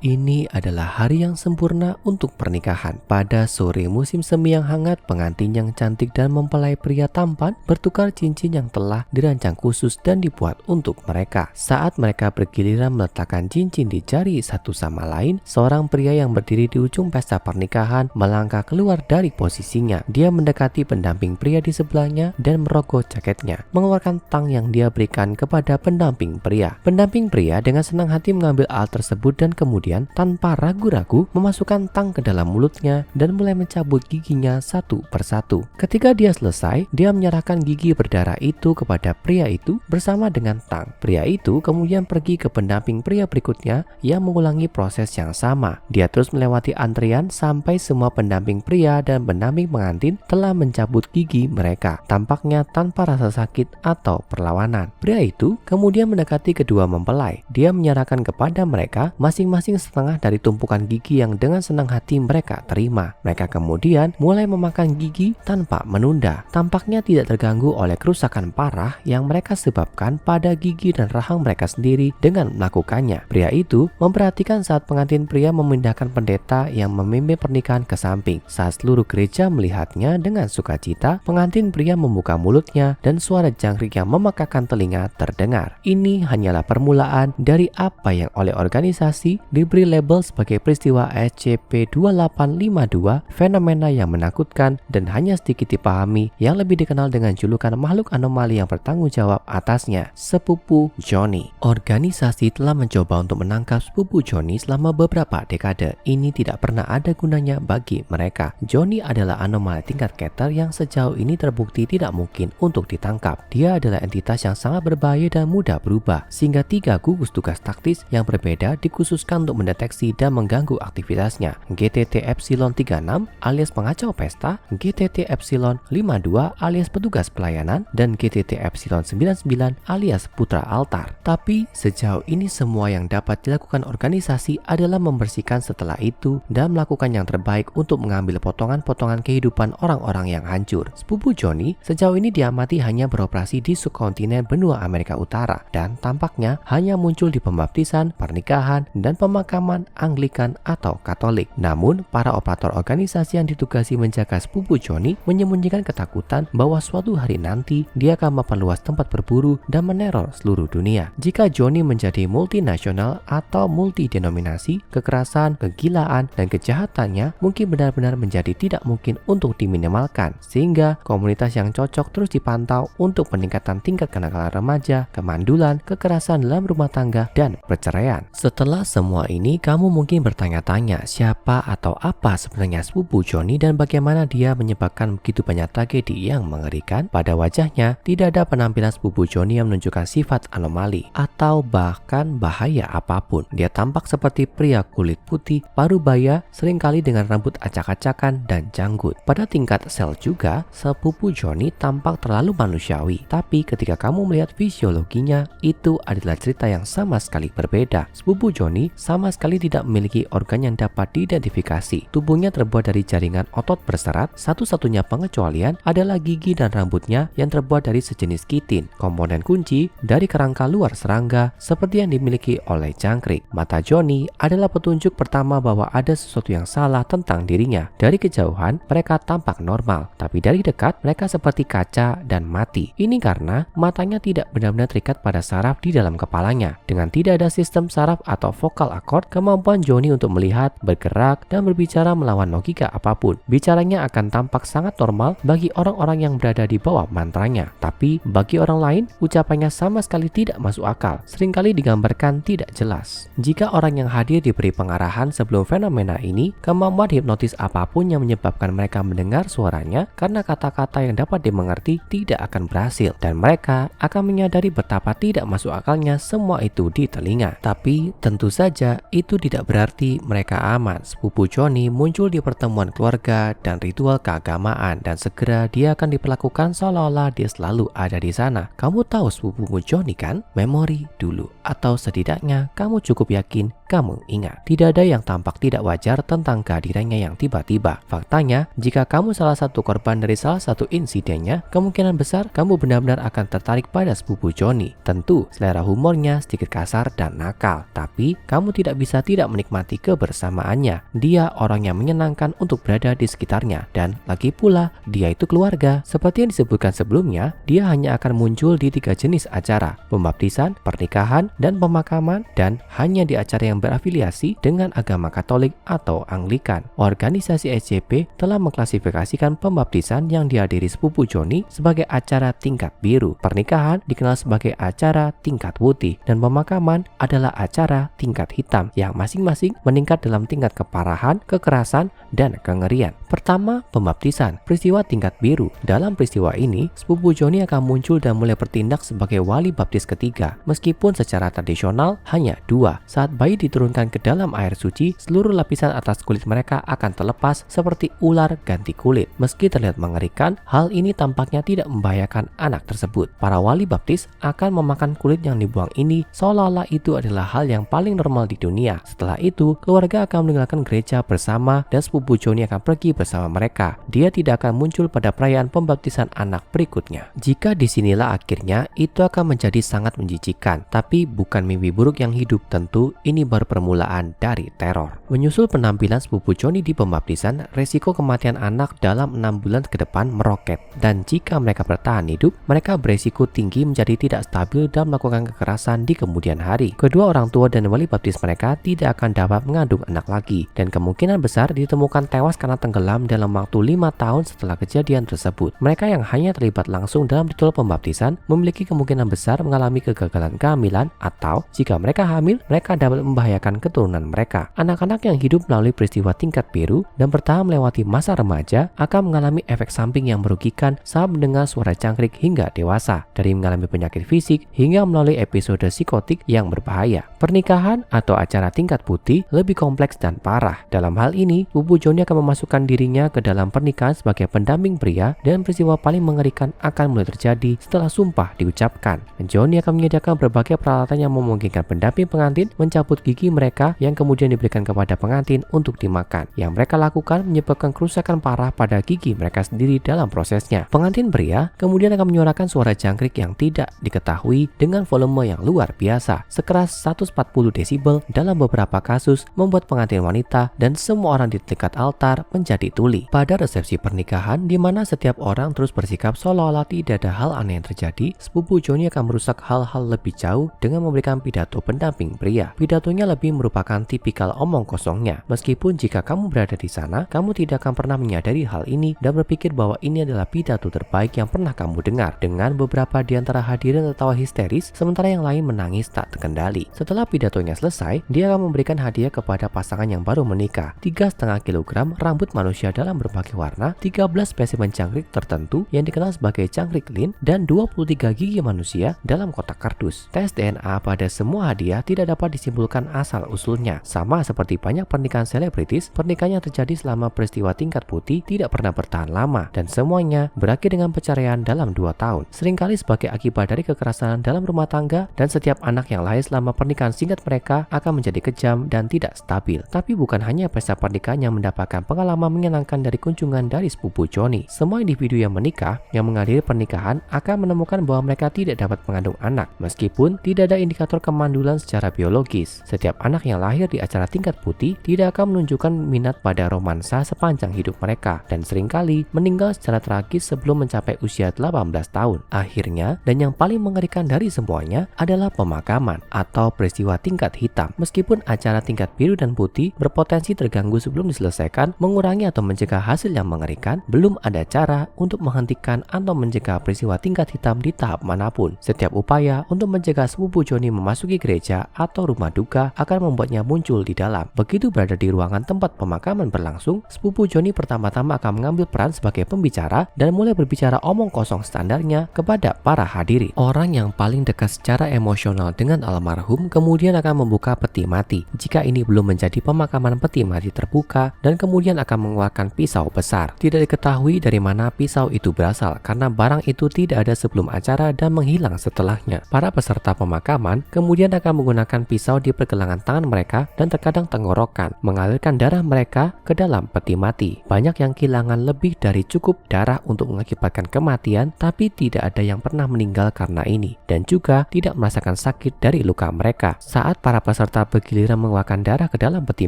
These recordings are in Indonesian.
Ini adalah hari yang sempurna untuk pernikahan. Pada sore musim semi yang hangat, pengantin yang cantik dan mempelai pria tampan bertukar cincin yang telah dirancang khusus dan dibuat untuk mereka. Saat mereka bergiliran meletakkan cincin di jari satu sama lain, seorang pria yang berdiri di ujung pesta pernikahan melangkah keluar dari posisinya. Dia mendekati pendamping pria di sebelahnya dan merogoh jaketnya, mengeluarkan tang yang dia berikan kepada pendamping pria. Pendamping pria dengan senang hati mengambil alat tersebut dan kemudian tanpa ragu-ragu memasukkan tang ke dalam mulutnya dan mulai mencabut giginya satu persatu. Ketika dia selesai, dia menyerahkan gigi berdarah itu kepada pria itu bersama dengan tang. Pria itu kemudian pergi ke pendamping pria berikutnya yang mengulangi proses yang sama. Dia terus melewati antrian sampai semua pendamping pria dan pendamping pengantin telah mencabut gigi mereka, tampaknya tanpa rasa sakit atau perlawanan. Pria itu kemudian mendekati kedua mempelai. Dia menyerahkan kepada mereka masing-masing setengah dari tumpukan gigi yang dengan senang hati mereka terima. Mereka kemudian mulai memakan gigi tanpa menunda. Tampaknya tidak terganggu oleh kerusakan parah yang mereka sebabkan pada gigi dan rahang mereka sendiri dengan melakukannya. Pria itu memperhatikan saat pengantin pria memindahkan pendeta yang memimpin pernikahan ke samping. Saat seluruh gereja melihatnya dengan sukacita, pengantin pria membuka mulutnya dan suara jangkrik yang memekakan telinga terdengar. Ini hanyalah permulaan dari apa yang oleh organisasi diberi label sebagai peristiwa SCP-2852, fenomena yang menakutkan dan hanya sedikit dipahami, yang lebih dikenal dengan julukan makhluk anomali yang bertanggung jawab atasnya, Sepupu Johnny. Organisasi telah mencoba untuk menangkap Sepupu Johnny selama beberapa dekade. Ini tidak pernah ada gunanya bagi mereka. Johnny adalah anomali tingkat Keter yang sejauh ini terbukti tidak mungkin untuk ditangkap. Dia adalah entitas yang sangat berbahaya dan mudah berubah, sehingga 3 gugus tugas taktis yang berbeda dikhususkan untuk mendeteksi dan mengganggu aktivitasnya. GTT Epsilon 36 alias pengacau pesta, GTT Epsilon 52 alias petugas pelayanan, dan GTT Epsilon 99 alias putra altar. Tapi sejauh ini semua yang dapat dilakukan organisasi adalah membersihkan setelah itu dan melakukan yang terbaik untuk mengambil potongan-potongan kehidupan orang-orang yang hancur. Sepupu Johnny sejauh ini diamati hanya beroperasi di subkontinen benua Amerika Utara dan tampaknya hanya muncul di pembaptisan, pernikahan, dan pemakaman Anglikan atau Katolik. Namun, para operator organisasi yang ditugasi menjaga Sepupu Johnny menyembunyikan ketakutan bahwa suatu hari nanti dia akan memperluas tempat berburu dan meneror seluruh dunia. Jika Johnny menjadi multinasional atau multidenominasi, kekerasan, kegilaan, dan kejahatannya mungkin benar-benar menjadi tidak mungkin untuk diminimalkan, sehingga komunitas yang cocok terus dipantau untuk peningkatan tingkat kenakalan remaja, kemandulan, kekerasan dalam rumah tangga, dan perceraian. Setelah semua ini, kamu mungkin bertanya-tanya siapa atau apa sebenarnya Sepupu Johnny dan bagaimana dia menyebabkan begitu banyak tragedi yang mengerikan. Pada wajahnya, tidak ada penampilan Sepupu Johnny yang menunjukkan sifat anomali atau bahkan bahaya apapun. Dia tampak seperti pria kulit putih, parubaya, seringkali dengan rambut acak-acakan dan janggut. Pada tingkat sel juga, Sepupu Johnny tampak terlalu manusiawi. Tapi ketika kamu melihat fisiologinya, itu adalah cerita yang sama sekali berbeda. Sepupu Johnny sama sekali tidak memiliki organ yang dapat diidentifikasi. Tubuhnya terbuat dari jaringan otot berserat. Satu-satunya pengecualian adalah gigi dan rambutnya yang terbuat dari sejenis kitin, komponen kunci dari kerangka luar serangga seperti yang dimiliki oleh jangkrik. Mata Johnny adalah petunjuk pertama bahwa ada sesuatu yang salah tentang dirinya. Dari kejauhan, mereka tampak normal, tapi dari dekat mereka seperti kaca dan mati. Ini karena matanya tidak benar-benar terikat pada saraf di dalam kepalanya. Dengan tidak ada sistem saraf atau vocal accord, kemampuan Johnny untuk melihat, bergerak, dan berbicara melawan logika apapun. Bicaranya akan tampak sangat normal bagi orang-orang yang berada di bawah mantranya. Tapi bagi orang lain, ucapannya sama sekali tidak masuk akal, seringkali digambarkan tidak jelas. Jika orang yang hadir diberi pengarahan sebelum fenomena ini, kemampuan hipnotis apapun yang menyebabkan mereka mendengar suaranya karena kata-kata yang dapat dimengerti tidak akan berhasil, dan mereka akan menyadari betapa tidak masuk akalnya semua itu di telinga. Tapi tentu saja itu tidak berarti mereka aman. Sepupu Johnny muncul di pertemuan keluarga dan ritual keagamaan, dan segera dia akan diperlakukan seolah-olah dia selalu ada di sana. Kamu tahu sepupumu Johnny kan? Memori dulu, atau setidaknya kamu cukup yakin kamu ingat. Tidak ada yang tampak tidak wajar tentang kehadirannya yang tiba-tiba. Faktanya, jika kamu salah satu korban dari salah satu insidennya, kemungkinan besar kamu benar-benar akan tertarik pada sepupu Johnny. Tentu, selera humornya sedikit kasar dan nakal, tapi kamu tidak tidak bisa tidak menikmati kebersamaannya. Dia orang yang menyenangkan untuk berada di sekitarnya, dan lagi pula dia itu keluarga. Seperti yang disebutkan sebelumnya, dia hanya akan muncul di 3 jenis acara: pembaptisan, pernikahan, dan pemakaman, dan hanya di acara yang berafiliasi dengan agama Katolik atau Anglikan. Organisasi SCP telah mengklasifikasikan pembaptisan yang dihadiri sepupu Johnny sebagai acara tingkat biru, pernikahan dikenal sebagai acara tingkat putih, dan pemakaman adalah acara tingkat hitam yang masing-masing meningkat dalam tingkat keparahan, kekerasan, dan kengerian. Pertama, pembaptisan. Peristiwa tingkat biru. Dalam peristiwa ini, sepupu Johnny akan muncul dan mulai bertindak sebagai wali baptis ketiga. Meskipun secara tradisional hanya 2. Saat bayi diturunkan ke dalam air suci, seluruh lapisan atas kulit mereka akan terlepas seperti ular ganti kulit. Meski terlihat mengerikan, hal ini tampaknya tidak membahayakan anak tersebut. Para wali baptis akan memakan kulit yang dibuang ini seolah-olah itu adalah hal yang paling normal di dunia. Setelah itu, keluarga akan meninggalkan gereja bersama dan sepupu Johnny akan pergi bersama mereka. Dia tidak akan muncul pada perayaan pembaptisan anak berikutnya. Jika disinilah akhirnya, itu akan menjadi sangat menjijikan. Tapi bukan mimpi buruk yang hidup, tentu ini baru permulaan dari teror. Menyusul penampilan sepupu Johnny di pembaptisan, resiko kematian anak dalam 6 bulan ke depan meroket. Dan jika mereka bertahan hidup, mereka beresiko tinggi menjadi tidak stabil dan melakukan kekerasan di kemudian hari. Kedua orang tua dan wali baptis mereka tidak akan dapat mengandung anak lagi, dan kemungkinan besar ditemukan tewas karena tenggelam dalam waktu 5 tahun setelah kejadian tersebut. Mereka yang hanya terlibat langsung dalam ritual pembaptisan memiliki kemungkinan besar mengalami kegagalan kehamilan, atau jika mereka hamil, mereka dapat membahayakan keturunan mereka. Anak-anak yang hidup melalui peristiwa tingkat biru dan bertahan melewati masa remaja akan mengalami efek samping yang merugikan saat mendengar suara jangkrik hingga dewasa, dari mengalami penyakit fisik hingga melalui episode psikotik yang berbahaya. Pernikahan atau acara tingkat putih lebih kompleks dan parah. Dalam hal ini, sepupu Johnny akan memasukkan dirinya ke dalam pernikahan sebagai pendamping pria, dan peristiwa paling mengerikan akan mulai terjadi setelah sumpah diucapkan. Johnny akan menyediakan berbagai peralatan yang memungkinkan pendamping pengantin mencabut gigi mereka yang kemudian diberikan kepada pengantin untuk dimakan. Yang mereka lakukan menyebabkan kerusakan parah pada gigi mereka sendiri dalam prosesnya. Pengantin pria kemudian akan menyuarakan suara jangkrik yang tidak diketahui dengan volume yang luar biasa, sekeras 140 desibel dalam beberapa kasus, membuat pengantin wanita dan semua orang di dekat altar menjadi tuli. Pada resepsi pernikahan di mana setiap orang terus bersikap seolah-olah tidak ada hal aneh yang terjadi, sepupu Johnny akan merusak hal-hal lebih jauh dengan memberikan pidato pendamping pria. Pidatonya lebih merupakan tipikal omong kosongnya. Meskipun jika kamu berada di sana, kamu tidak akan pernah menyadari hal ini dan berpikir bahwa ini adalah pidato terbaik yang pernah kamu dengar. Dengan beberapa di antara hadirin tertawa histeris, sementara yang lain menangis tak terkendali. Setelah pidatonya selesai, dia akan memberikan hadiah kepada pasangan yang baru menikah: 3,5 kg rambut manusia dalam berbagai warna, 13 spesimen jangkrik tertentu yang dikenal sebagai jangkrik lin, dan 23 gigi manusia dalam kotak kardus. Tes DNA pada semua hadiah tidak dapat disimpulkan asal-usulnya. Sama seperti banyak pernikahan selebritis, pernikahan yang terjadi selama peristiwa tingkat putih tidak pernah bertahan lama, dan semuanya berakhir dengan perceraian dalam 2 tahun. Seringkali sebagai akibat dari kekerasan dalam rumah tangga, dan setiap anak yang lahir selama pernikahan singkat mereka akan menjadi kejam dan tidak stabil. Tapi bukan hanya pesta pernikahan yang mendapatkan pengalaman menyenangkan dari kunjungan dari sepupu Johnny. Semua individu yang menikah yang menghadiri pernikahan akan menemukan bahwa mereka tidak dapat mengandung anak, meskipun tidak ada indikator kemandulan secara biologis. Setiap anak yang lahir di acara tingkat putih tidak akan menunjukkan minat pada romansa sepanjang hidup mereka, dan seringkali meninggal secara tragis sebelum mencapai usia 18 tahun. Akhirnya, dan yang paling mengerikan dari semuanya adalah pemakaman atau peristiwa tingkat hitam. Meskipun acara tingkat biru dan putih berpotensi terganggu sebelum diselesaikan, mengurangi atau mencegah hasil yang mengerikan, belum ada cara untuk menghentikan atau mencegah peristiwa tingkat hitam di tahap manapun. Setiap upaya untuk mencegah sepupu Johnny memasuki gereja atau rumah duka akan membuatnya muncul di dalam. Begitu berada di ruangan tempat pemakaman berlangsung, sepupu Johnny pertama-tama akan mengambil peran sebagai pembicara dan mulai berbicara omong kosong standarnya kepada para hadirin. Orang yang paling dekat secara emosional dengan almarhum kemudian akan membuka peti mati. Jika ini belum menjadi pemakaman peti mati terbuka, dan kemudian akan mengeluarkan pisau besar. Tidak diketahui dari mana pisau itu berasal karena barang itu tidak ada sebelum acara dan menghilang setelahnya. Para peserta pemakaman kemudian akan menggunakan pisau di pergelangan tangan mereka dan terkadang tenggorokan, mengalirkan darah mereka ke dalam peti mati. Banyak yang kehilangan lebih dari cukup darah untuk mengakibatkan kematian, tapi tidak ada yang pernah meninggal karena ini, dan juga tidak merasakan sakit dari luka mereka. Saat para peserta serta bergiliran mengeluarkan darah ke dalam peti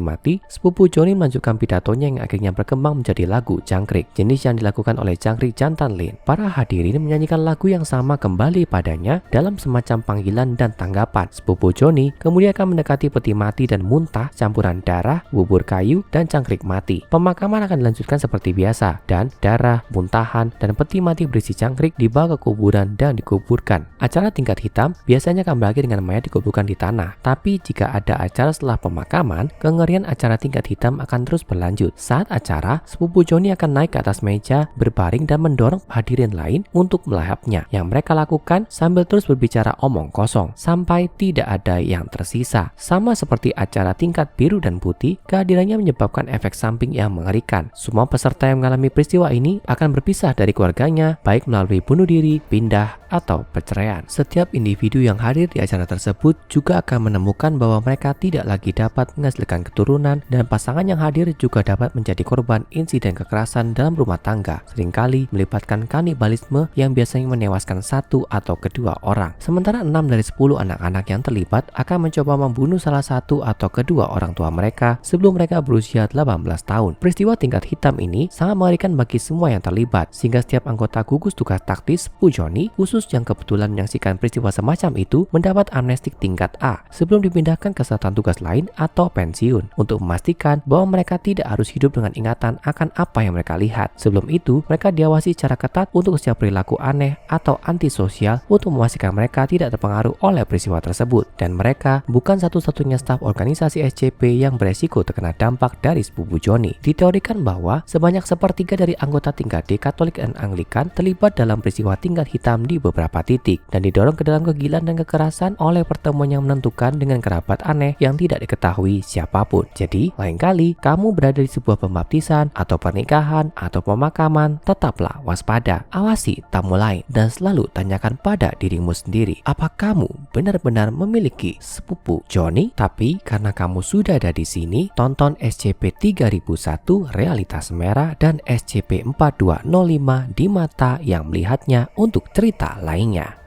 mati, sepupu Johnny melanjutkan pidatonya yang akhirnya berkembang menjadi lagu jangkrik, jenis yang dilakukan oleh jangkrik jantan Lin. Para hadirin menyanyikan lagu yang sama kembali padanya dalam semacam panggilan dan tanggapan. Sepupu Johnny kemudian akan mendekati peti mati dan muntah campuran darah, bubur kayu, dan jangkrik mati. Pemakaman akan dilanjutkan seperti biasa, dan darah, muntahan, dan peti mati berisi jangkrik dibawa ke kuburan dan dikuburkan. Acara tingkat hitam biasanya akan berakhir dengan mayat dikuburkan di tanah. Tapi jika ada acara setelah pemakaman, kengerian acara tingkat hitam akan terus berlanjut. Saat acara, sepupu Johnny akan naik ke atas meja, berbaring dan mendorong hadirin lain untuk melahapnya. Yang mereka lakukan sambil terus berbicara omong kosong sampai tidak ada yang tersisa. Sama seperti acara tingkat biru dan putih, kehadirannya menyebabkan efek samping yang mengerikan. Semua peserta yang mengalami peristiwa ini akan berpisah dari keluarganya, baik melalui bunuh diri, pindah, atau perceraian. Setiap individu yang hadir di acara tersebut juga akan menemukan bahwa mereka tidak lagi dapat menghasilkan keturunan, dan pasangan yang hadir juga dapat menjadi korban insiden kekerasan dalam rumah tangga, seringkali melibatkan kanibalisme yang biasanya menewaskan satu atau kedua orang. Sementara 6 dari 10 anak-anak yang terlibat akan mencoba membunuh salah satu atau kedua orang tua mereka sebelum mereka berusia 18 tahun. Peristiwa tingkat hitam ini sangat mengerikan bagi semua yang terlibat, sehingga setiap anggota gugus tugas taktis sepupu Johnny khusus yang kebetulan menyaksikan peristiwa semacam itu mendapat amnesti tingkat A sebelum dipindahkan ke satuan tugas lain atau pensiun, untuk memastikan bahwa mereka tidak harus hidup dengan ingatan akan apa yang mereka lihat. Sebelum itu, mereka diawasi secara ketat untuk setiap perilaku aneh atau antisosial untuk memastikan mereka tidak terpengaruh oleh peristiwa tersebut. Dan mereka bukan satu-satunya staf organisasi SCP yang beresiko terkena dampak dari sepupu Johnny. Diteorikan bahwa sebanyak sepertiga dari anggota tingkat D Katolik dan Anglikan terlibat dalam peristiwa tingkat hitam di beberapa titik dan didorong ke dalam kegilaan dan kekerasan oleh pertemuan yang menentukan dengan kerabat aneh yang tidak diketahui siapapun. Jadi, lain kali kamu berada di sebuah pembaptisan atau pernikahan atau pemakaman, tetaplah waspada, awasi tamu lain, dan selalu tanyakan pada dirimu sendiri, apa kamu benar-benar memiliki sepupu Johnny? Tapi karena kamu sudah ada di sini, tonton SCP-3001 Realitas Merah dan SCP-4205 di Mata yang melihatnya untuk cerita lainnya.